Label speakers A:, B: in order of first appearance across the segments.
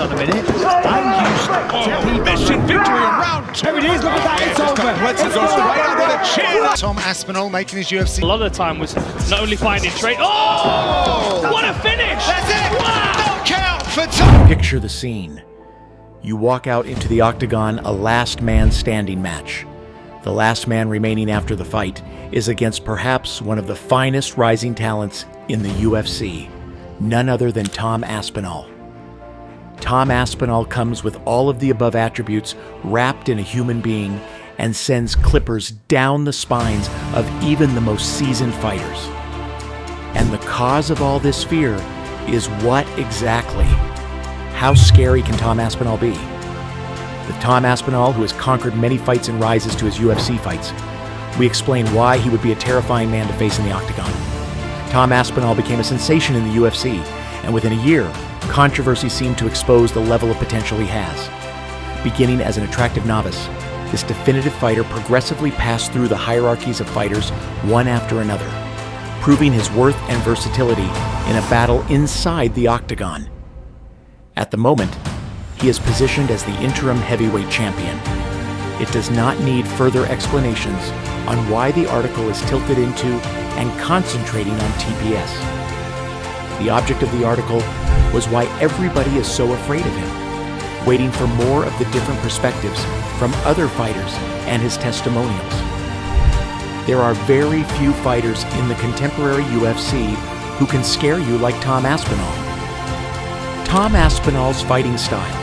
A: on a minute. And used
B: mission victory in round 2.
A: There it is, look at that, it's over.
B: Let's go right under the chin.
C: Tom Aspinall making his UFC.
D: A lot of the time was not only finding trade. Oh! What a finish!
C: That's it!
D: Wow!
C: Knockout for Tom!
E: Picture the scene. You walk out into the octagon, a last man standing match. The last man remaining after the fight is against perhaps one of the finest rising talents in the UFC, none other than Tom Aspinall. Tom Aspinall comes with all of the above attributes wrapped in a human being and sends clippers down the spines of even the most seasoned fighters. And the cause of all this fear is what exactly? How scary can Tom Aspinall be? With Tom Aspinall, who has conquered many fights and rises to his UFC fights, we explain why he would be a terrifying man to face in the octagon. Tom Aspinall became a sensation in the UFC, and within a year, controversy seemed to expose the level of potential he has. Beginning as an attractive novice, this definitive fighter progressively passed through the hierarchies of fighters one after another, proving his worth and versatility in a battle inside the octagon. At the moment, he is positioned as the interim heavyweight champion. It does not need further explanations on why the article is tilted into and concentrating on TPS. The object of the article was why everybody is so afraid of him, waiting for more of the different perspectives from other fighters and his testimonials. There are very few fighters in the contemporary UFC who can scare you like Tom Aspinall. Tom Aspinall's fighting style.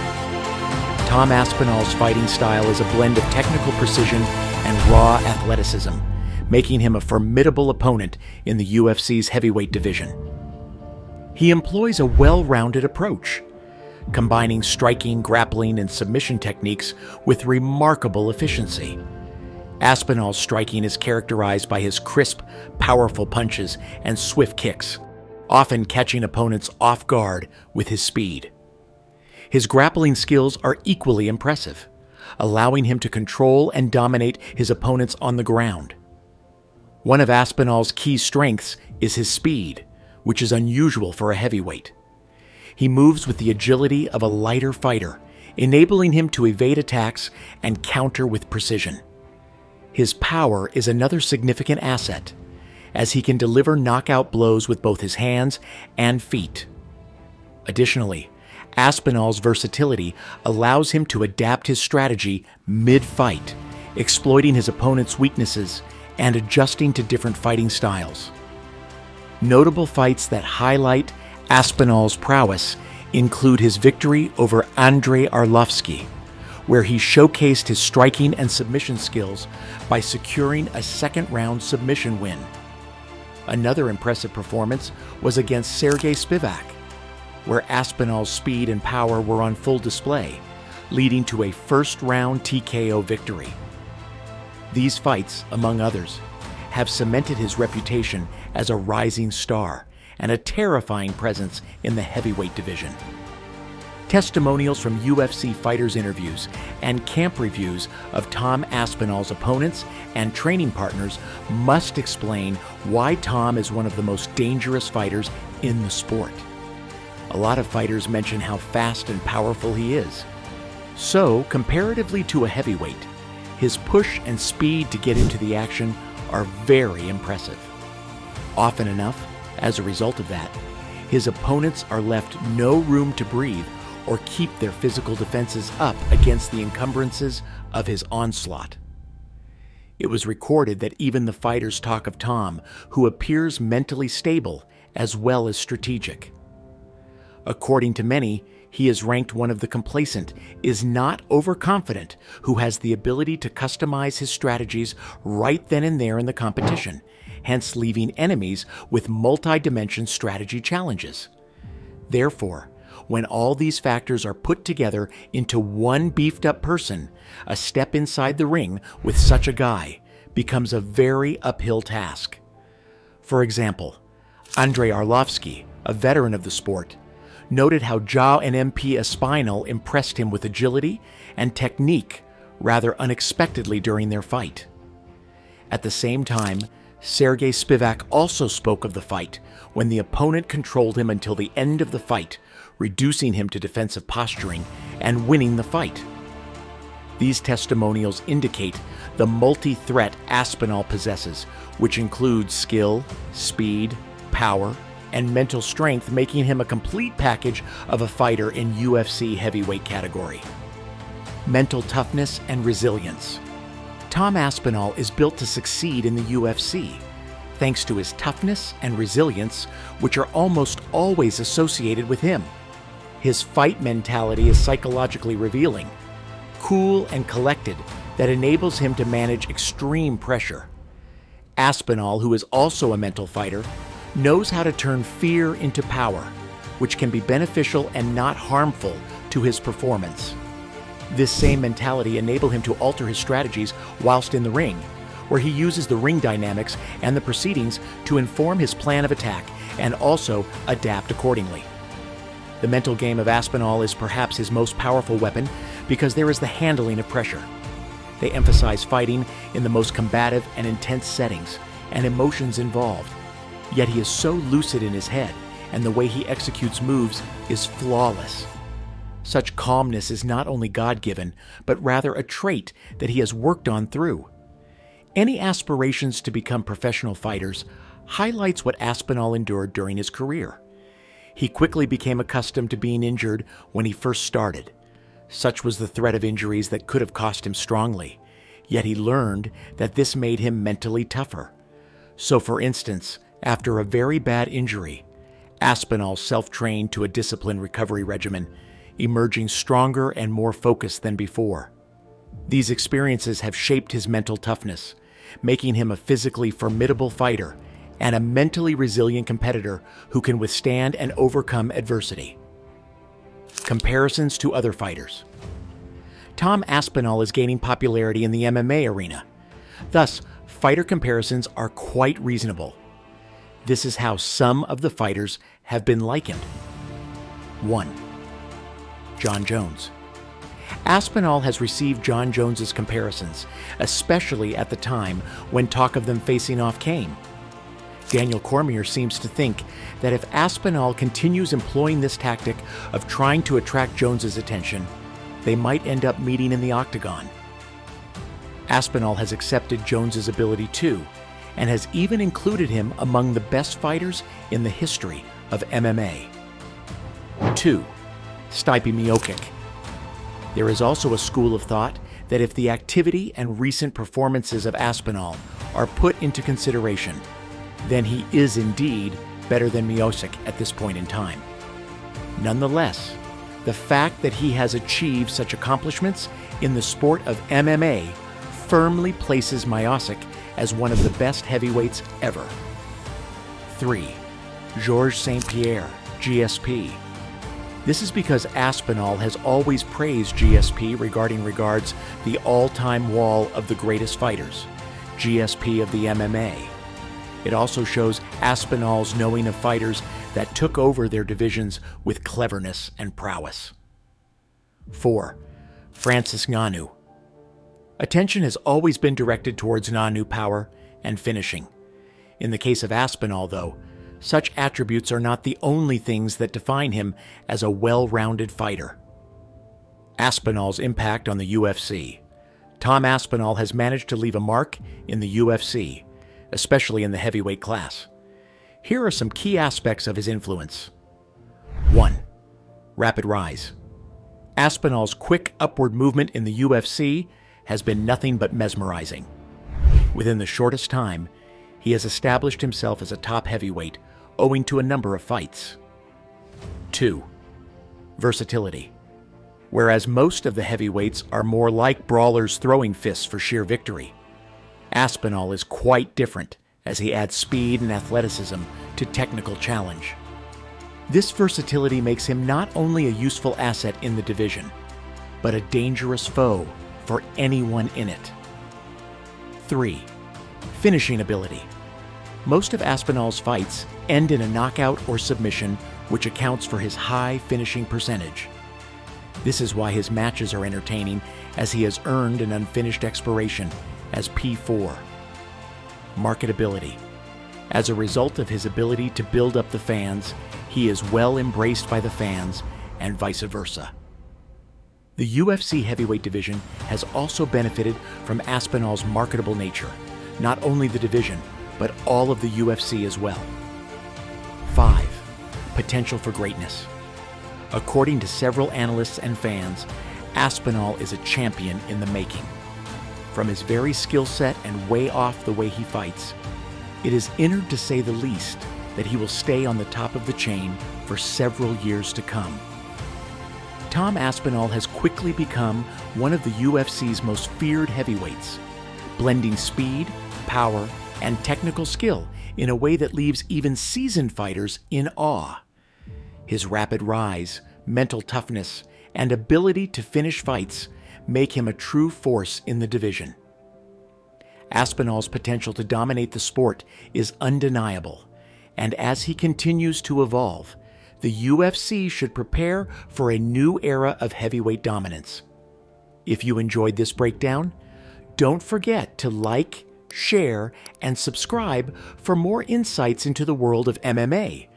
E: Tom Aspinall's fighting style is a blend of technical precision and raw athleticism, making him a formidable opponent in the UFC's heavyweight division. He employs a well-rounded approach, combining striking, grappling, and submission techniques with remarkable efficiency. Aspinall's striking is characterized by his crisp, powerful punches and swift kicks, often catching opponents off guard with his speed. His grappling skills are equally impressive, allowing him to control and dominate his opponents on the ground. One of Aspinall's key strengths is his speed, which is unusual for a heavyweight. He moves with the agility of a lighter fighter, enabling him to evade attacks and counter with precision. His power is another significant asset, as he can deliver knockout blows with both his hands and feet. Additionally, Aspinall's versatility allows him to adapt his strategy mid-fight, exploiting his opponent's weaknesses and adjusting to different fighting styles. Notable fights that highlight Aspinall's prowess include his victory over Andrei Arlovski, where he showcased his striking and submission skills by securing a second-round submission win. Another impressive performance was against Sergey Spivak, where Aspinall's speed and power were on full display, leading to a first-round TKO victory. These fights, among others, have cemented his reputation as a rising star and a terrifying presence in the heavyweight division. Testimonials from UFC fighters' interviews and camp reviews of Tom Aspinall's opponents and training partners must explain why Tom is one of the most dangerous fighters in the sport. A lot of fighters mention how fast and powerful he is. So, comparatively to a heavyweight, his push and speed to get into the action are very impressive. Often enough, as a result of that, his opponents are left no room to breathe or keep their physical defenses up against the encumbrances of his onslaught. It was recorded that even the fighters talk of Tom, who appears mentally stable as well as strategic. According to many, he is ranked one of the complacent, is not overconfident, who has the ability to customize his strategies right then and there in the competition, hence leaving enemies with multi-dimension strategy challenges. Therefore, when all these factors are put together into one beefed-up person, a step inside the ring with such a guy becomes a very uphill task. For example, Andrei Arlovski, a veteran of the sport, noted how Tom Aspinall impressed him with agility and technique rather unexpectedly during their fight. At the same time, Sergey Spivak also spoke of the fight when the opponent controlled him until the end of the fight, reducing him to defensive posturing and winning the fight. These testimonials indicate the multi-threat Aspinall possesses, which includes skill, speed, power, and mental strength, making him a complete package of a fighter in UFC heavyweight category. Mental toughness and resilience. Tom Aspinall is built to succeed in the UFC, thanks to his toughness and resilience, which are almost always associated with him. His fight mentality is psychologically revealing, cool and collected, that enables him to manage extreme pressure. Aspinall, who is also a mental fighter, knows how to turn fear into power, which can be beneficial and not harmful to his performance. This same mentality enables him to alter his strategies whilst in the ring, where he uses the ring dynamics and the proceedings to inform his plan of attack and also adapt accordingly. The mental game of Aspinall is perhaps his most powerful weapon because there is the handling of pressure. They emphasize fighting in the most combative and intense settings and emotions involved. Yet he is so lucid in his head, and the way he executes moves is flawless. Such calmness is not only God-given, but rather a trait that he has worked on through. Any aspirations to become professional fighters highlights what Aspinall endured during his career. He quickly became accustomed to being injured when he first started. Such was the threat of injuries that could have cost him strongly, yet he learned that this made him mentally tougher. So for instance, after a very bad injury, Aspinall self-trained to a disciplined recovery regimen, emerging stronger and more focused than before. These experiences have shaped his mental toughness, making him a physically formidable fighter and a mentally resilient competitor who can withstand and overcome adversity. Comparisons to other fighters. Tom Aspinall is gaining popularity in the MMA arena. Thus, fighter comparisons are quite reasonable. This is how some of the fighters have been likened. 1. Jon Jones. Aspinall has received Jon Jones's comparisons, especially at the time when talk of them facing off came. Daniel Cormier seems to think that if Aspinall continues employing this tactic of trying to attract Jones's attention, they might end up meeting in the octagon. Aspinall has accepted Jones's ability too, and has even included him among the best fighters in the history of MMA. 2. Stipe Miocic. There is also a school of thought that if the activity and recent performances of Aspinall are put into consideration, then he is indeed better than Miocic at this point in time. Nonetheless, the fact that he has achieved such accomplishments in the sport of MMA firmly places Miocic as one of the best heavyweights ever. 3. Georges St. Pierre, GSP. This is because Aspinall has always praised GSP regards the all-time wall of the greatest fighters, GSP of the MMA. It also shows Aspinall's knowing of fighters that took over their divisions with cleverness and prowess. 4. Francis Ngannou. Attention has always been directed towards Ngannou power and finishing. In the case of Aspinall, though, such attributes are not the only things that define him as a well-rounded fighter. Aspinall's impact on the UFC. Tom Aspinall has managed to leave a mark in the UFC, especially in the heavyweight class. Here are some key aspects of his influence. 1. Rapid rise. Aspinall's quick upward movement in the UFC has been nothing but mesmerizing. Within the shortest time, he has established himself as a top heavyweight, owing to a number of fights. 2. Versatility. Whereas most of the heavyweights are more like brawlers throwing fists for sheer victory, Aspinall is quite different as he adds speed and athleticism to technical challenge. This versatility makes him not only a useful asset in the division, but a dangerous foe for anyone in it. 3. Finishing ability. Most of Aspinall's fights end in a knockout or submission, which accounts for his high finishing percentage. This is why his matches are entertaining, as he has earned an unfinished expiration as P4. Marketability. As a result of his ability to build up the fans, he is well embraced by the fans and vice versa. The UFC heavyweight division has also benefited from Aspinall's marketable nature, not only the division, but all of the UFC as well. 5. Potential for greatness. According to several analysts and fans, Aspinall is a champion in the making. From his very skill set and way off the way he fights, it is inert to say the least that he will stay on the top of the chain for several years to come. Tom Aspinall has quickly become one of the UFC's most feared heavyweights, blending speed, power, and technical skill in a way that leaves even seasoned fighters in awe. His rapid rise, mental toughness, and ability to finish fights make him a true force in the division. Aspinall's potential to dominate the sport is undeniable, and as he continues to evolve, the UFC should prepare for a new era of heavyweight dominance. If you enjoyed this breakdown, don't forget to like, share, and subscribe for more insights into the world of MMA,